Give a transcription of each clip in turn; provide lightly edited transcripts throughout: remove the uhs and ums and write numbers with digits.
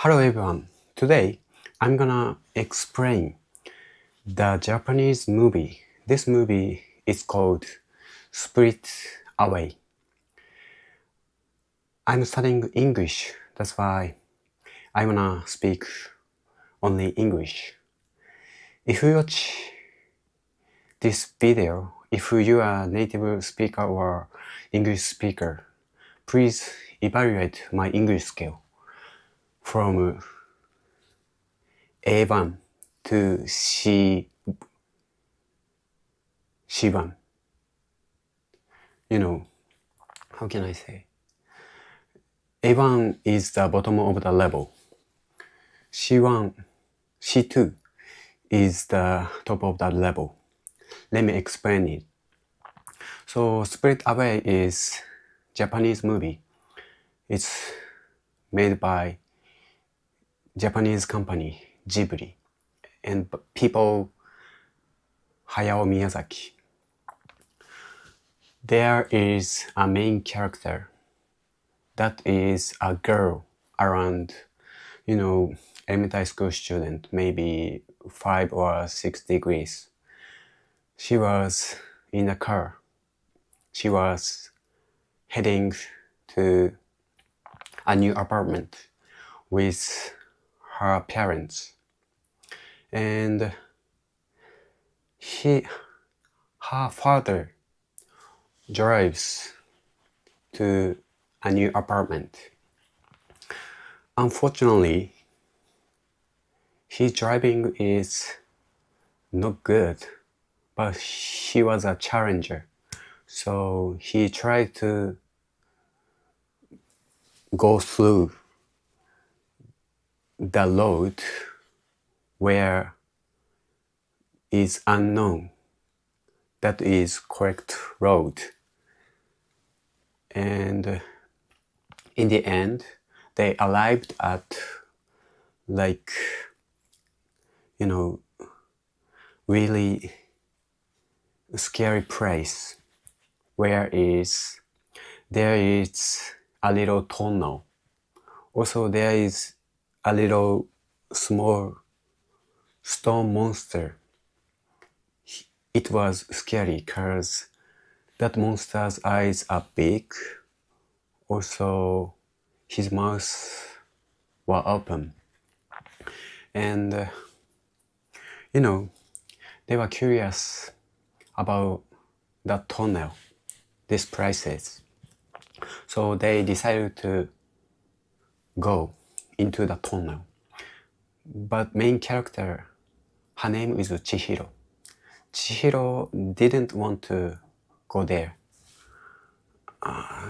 Hello everyone. Today I'm gonna explain the Japanese movie. This movie is called Split Away. I'm studying English. That's why I wanna speak only English. If you watch this video, if you are a native speaker or English speaker, please evaluate my English skill from A1 to C1. How can I say? A1 is the bottom of the level. C1, C2 is the top of that level. Let me explain it. So Split Away is Japanese movie. It's made by Japanese company Ghibli and people Hayao Miyazaki. There is a main character that is a girl around, elementary school student, maybe 5 or 6 degrees. She was in a car. She was heading to a new apartment with her parents, and her father drives to a new apartment. Unfortunately, his driving is not good, but he was a challenger, so he tried to go through the road where is unknown that is correct road, and in the end they arrived at really scary place where there is a little tunnel. Also there is a little small stone monster. It was scary because that monster's eyes are big. Also his mouth were open. And they were curious about that tunnel, these places. So they decided to go into the tunnel. But main character, her name is Chihiro. Chihiro didn't want to go there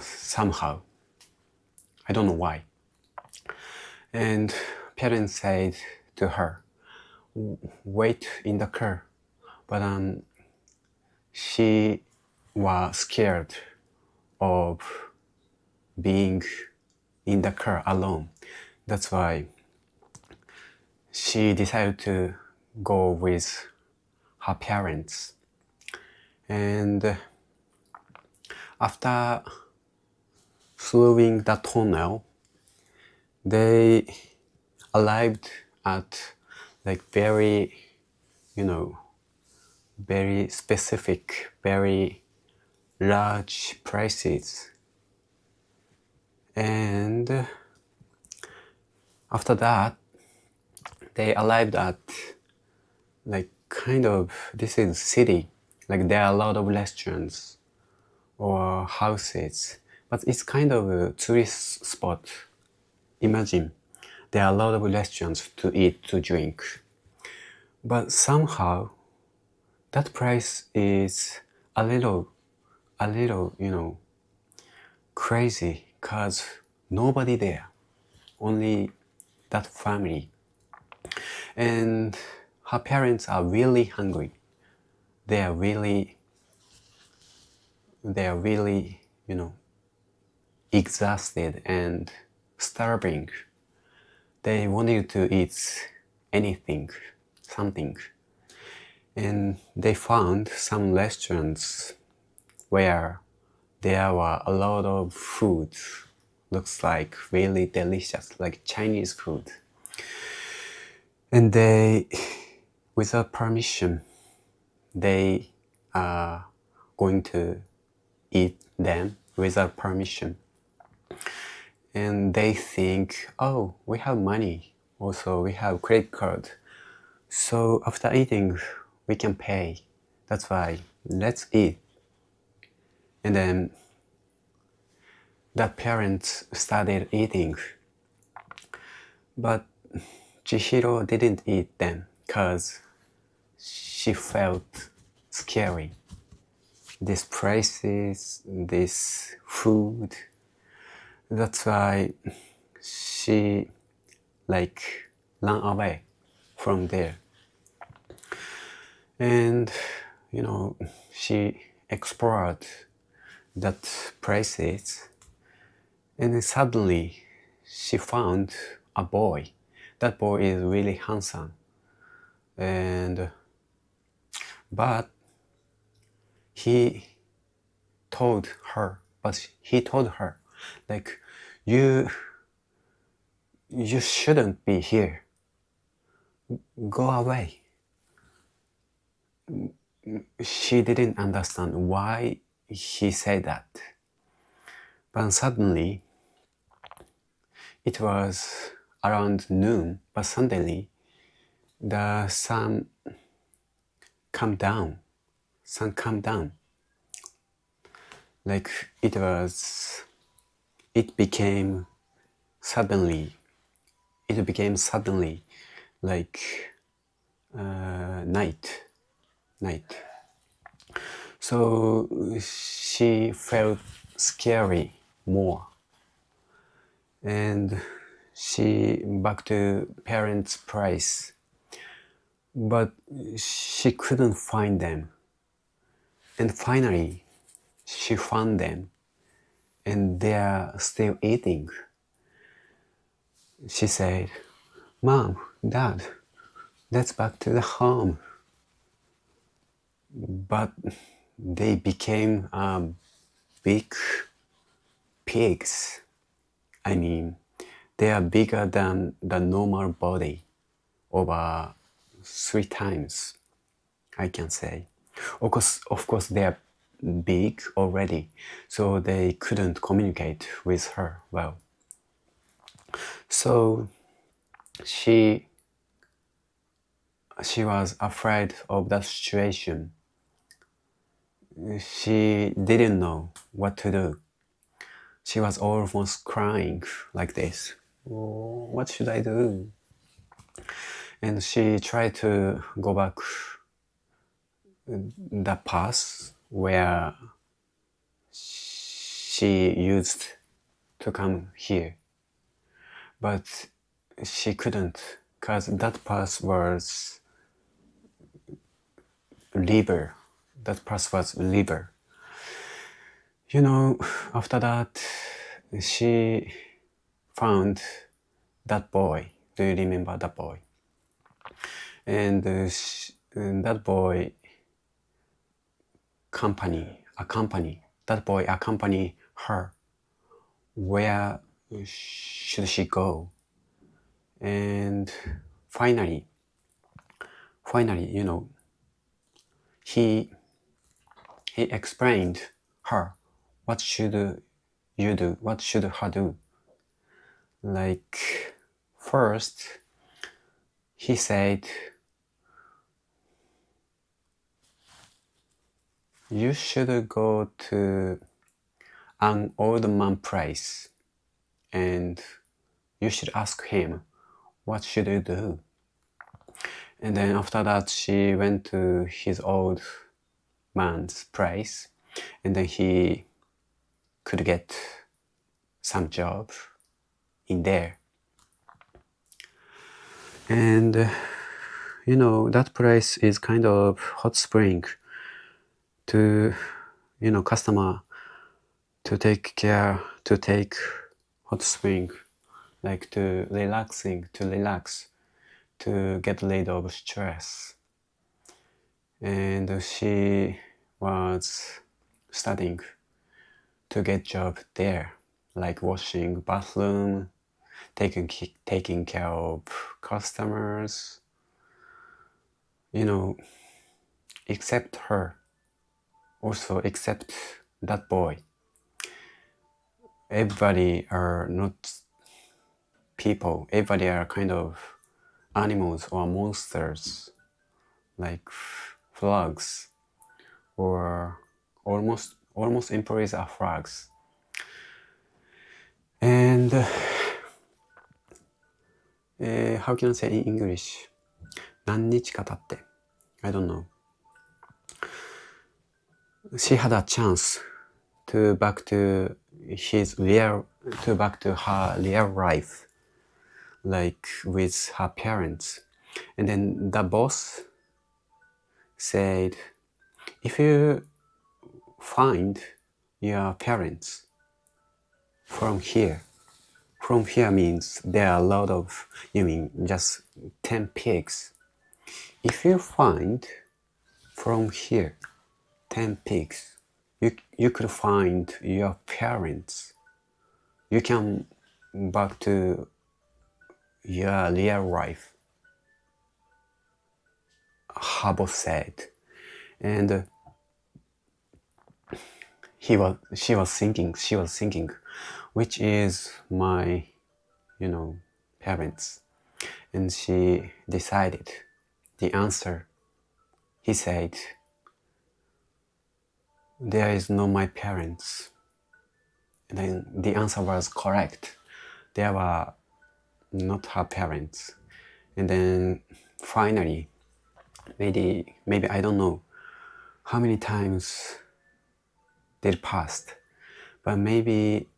somehow. I don't know why. And parents said to her, wait in the car. But she was scared of being in the car alone. That's why she decided to go with her parents. And after through the tunnel, they arrived at very specific, very large places. And after that, they arrived at this is city. There are a lot of restaurants or houses, but it's kind of a tourist spot. Imagine there are a lot of restaurants to eat, to drink, but somehow that place is a little crazy because nobody there, only that family. And her parents are really hungry. They are really exhausted and starving. They wanted to eat anything, something. And they found some restaurants where there were a lot of food. Looks like really delicious, like Chinese food. And they, without permission, they are going to eat them without permission. And they think, oh, we have money, also we have credit card, so after eating we can pay, that's why let's eat. And then the parents started eating, but Chihiro didn't eat them because she felt scary. These prices, this food, that's why she ran away from there. And she explored that places, and then suddenly she found a boy. That boy is really handsome, but he told her, like, you shouldn't be here, go away. She didn't understand why he said that, but suddenly it was around noon, but suddenly the sun calmed down. Like it became suddenly like night. So she felt scary more, and she back to parents' place, but she couldn't find them. And finally she found them, and they are still eating. She said, Mom, Dad, let's back to the home. But they became big pigs. I mean, they are bigger than the normal body, over 3 times, I can say. Of course they are big already, so they couldn't communicate with her well. So she was afraid of that situation. She didn't know what to do. She was almost crying like this. Oh, what should I do? And she tried to go back the path where she used to come here. But she couldn't, because that path was river. After that, she found that boy. Do you remember that boy? And that boy accompany her. Where should she go? And finally, he explained her what should you do, what should her do. Like, first he said, you should go to an old man place and you should ask him, what should you do? And then after that she went to his old man's place, and then he could get some job in there. And that place is kind of hot spring to customer to take hot spring, like to relax, to get rid of stress. And she was studying to get job there, like washing bathroom, taking care of customers, except her, also except that boy. Everybody are not people, everybody are kind of animals or monsters, like frogs, or almost employees are frogs. And how can I say in English? 何日か経って I don't know. She had a chance to back to her real life, like with her parents. And then the boss said, if you find your parents from here means there are a lot of, you mean just 10 pigs. If you find from here 10 pigs, you could find your parents. You can back to your real life, her boss said. And she was thinking, which is my, parents. And she decided the answer. He said, there is no my parents. And then the answer was correct. There were not her parents. And then finally, maybe I don't know how many times they passed, but maybe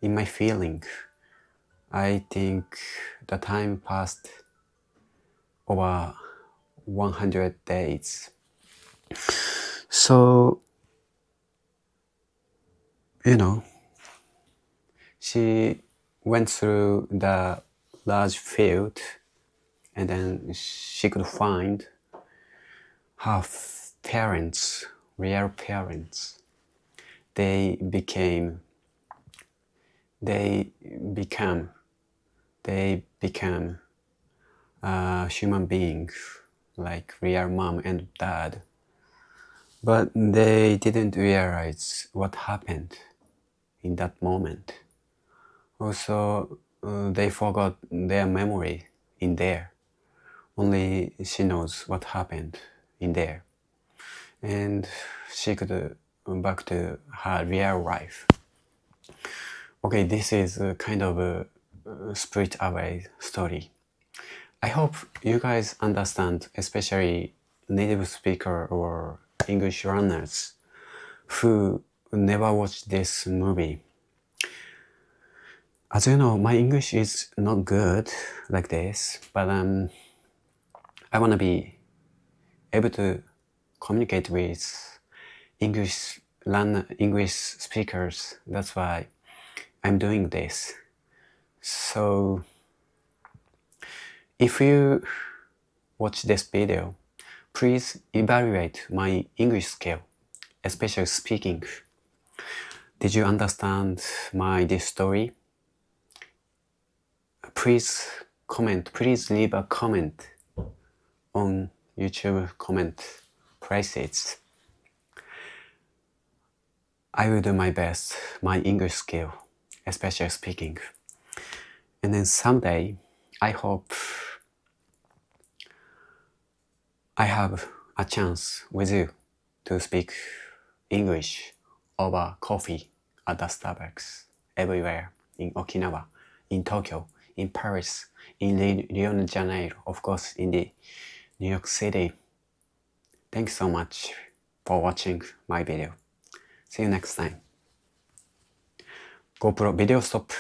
in my feeling, I think the time passed over 100 days. So, she went through the large field, and then she could find her parents, real parents. They became human beings, like real mom and dad. But they didn't realize what happened in that moment. Also, they forgot their memory in there. Only she knows what happened in there. And she could back to her real life. Okay, this is a kind of a split away story. I hope you guys understand, especially native speaker or English learners who never watched this movie. As you know, my English is not good like this, but I want to be able to communicate with English speakers. That's why I'm doing this. So if you watch this video, please evaluate my English skill, especially speaking. Did you understand this story? Please comment. Please leave a comment on YouTube comment places. I will do my best, my English skill, especially speaking. And then someday, I hope I have a chance with you to speak English over coffee at the Starbucks everywhere in Okinawa, in Tokyo, in Paris, in Rio de Janeiro, of course in the New York City. Thanks so much for watching my video. See you next time. GoPro video stop.